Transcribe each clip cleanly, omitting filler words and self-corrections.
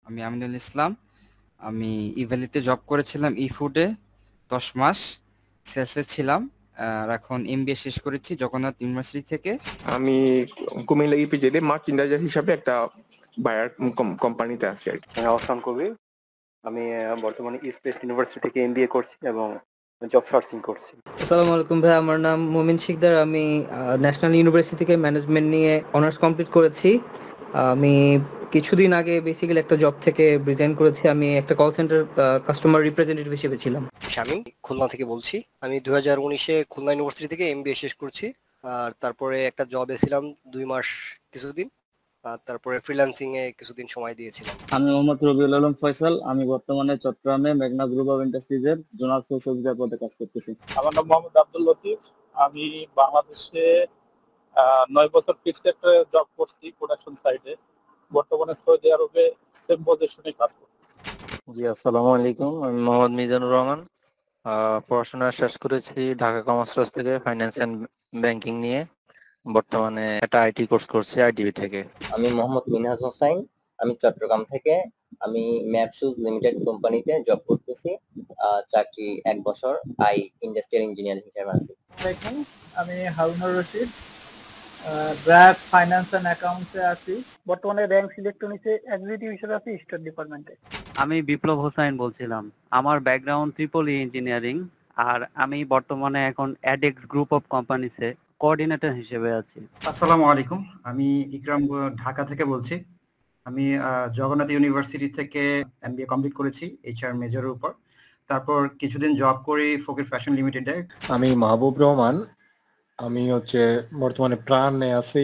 আমি আমিনুল ইসলাম। আমি ইভ্যালিতে জব করেছিলাম ফুডে 10 মাস সেলসে ছিলাম। আর এখন এমবিএ শেষ করেছি জগন্নাথ ইউনিভার্সিটি থেকে। আমি কুমিল্লা ইপিজেডে মার্চেন্ডাইজার হিসাবে একটা বায়ার কোম্পানিতে আছি আর কি। অহসান কবির। আমি বর্তমানে ইস্ট ওয়েস্ট ইউনিভার্সিটি থেকে এমবিএ করছি এবং জব সার্চিং করছি। আসসালামু আলাইকুম ভাই, আমার নাম মোমিন শিকদার। আমি ন্যাশনাল ইউনিভার্সিটি থেকে ম্যানেজমেন্ট নিয়ে অনার্স কমপ্লিট করেছি। আমি কিছুদিন আগে বেসিক্যালি একটা জব থেকে রিজাইন করেছি। আমি একটা কল সেন্টার কাস্টমার রিপ্রেজেন্টেটিভ হিসেবে ছিলাম। শামীম, খুলনা থেকে বলছি। আমি 2019-এ খুলনা ইউনিভার্সিটি থেকে এমবিএ শেষ করছি। আর তারপরে একটা জবে ছিলাম 2 মাস কিছুদিন। আর তারপরে ফ্রিল্যান্সিং এ কিছুদিন সময় দিয়েছিলাম। আমি মোহাম্মদ রবিউল আলম ফয়সাল। আমি বর্তমানে চট্টগ্রামে মেঘনা গ্রুপ অফ ইন্ডাস্ট্রিজের জোনাল সেলস অফিসার পদে কাজ করতেছি। আমার নাম মোহাম্মদ আব্দুল লতিফ। আমি বাংলাদেশে 9 বছর ফিক্সড সেক্টরে জব করছি প্রোডাকশন সাইডে। বর্তমানে সৌদি আরবে সেম পজিশনে কাজ করতেছি। জি, আসসালামু আলাইকুম। আমি মোহাম্মদ মিজানুর রহমান। পড়াশোনা শেষ করেছি ঢাকা কমার্স কলেজ থেকে ফাইন্যান্স এন্ড ব্যাংকিং নিয়ে। বর্তমানে একটা আইটি কোর্স করছি আইডিবি থেকে। আমি মোহাম্মদ মিনহাজ হোসাইন। আমি চট্টগ্রাম থেকে। আমি ম্যাপ শুজ লিমিটেড কোম্পানিতে জব করতেছি। চাকরি 1 বছর ইন্ডাস্ট্রিয়াল ইঞ্জিনিয়ার হিসেবে আছি। আমি হারুনুর রশিদ, ব্র্যাক ফাইন্যান্স এন্ড অ্যাকাউন্টসে আছি। বর্তমানে র্যাঙ্ক ইলেকট্রনিক্সে এক্সিকিউটিভ হিসেবে আছি স্টোর ডিপার্টমেন্টে। আমি বিপ্লব হোসাইন বলছিলাম। আমার ব্যাকগ্রাউন্ড ট্রিপল ইঞ্জিনিয়ারিং। আর আমি বর্তমানে এখন অ্যাডেক্স গ্রুপ অফ কোম্পানিসে কোঅর্ডিনেটর হিসেবে আছি। আসসালামু আলাইকুম। আমি ইকরাম ঢাকা থেকে বলছি। আমি জগন্নাথ ইউনিভার্সিটি থেকে এমবিএ কমপ্লিট করেছি এইচআর মেজরের উপর। তারপর কিছুদিন জব করি ফকির ফ্যাশন লিমিটেডে। আমি মাহবুব রহমান। আমি বর্তমানে প্রাণে আছি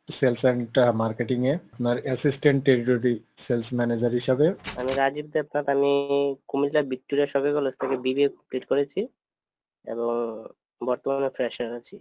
সেলস এন্ড মার্কেটিং এ, আপনার অ্যাসিস্ট্যান্ট টেরিটরি সেলস ম্যানেজার হিসাবে। আমি রাজীব দেবনাথ। আমি কুমিল্লা ভিক্টোরিয়া সরকারি কলেজ থেকে বিবিএ কমপ্লিট করেছি এবং বর্তমানে ফ্রেশার আছি।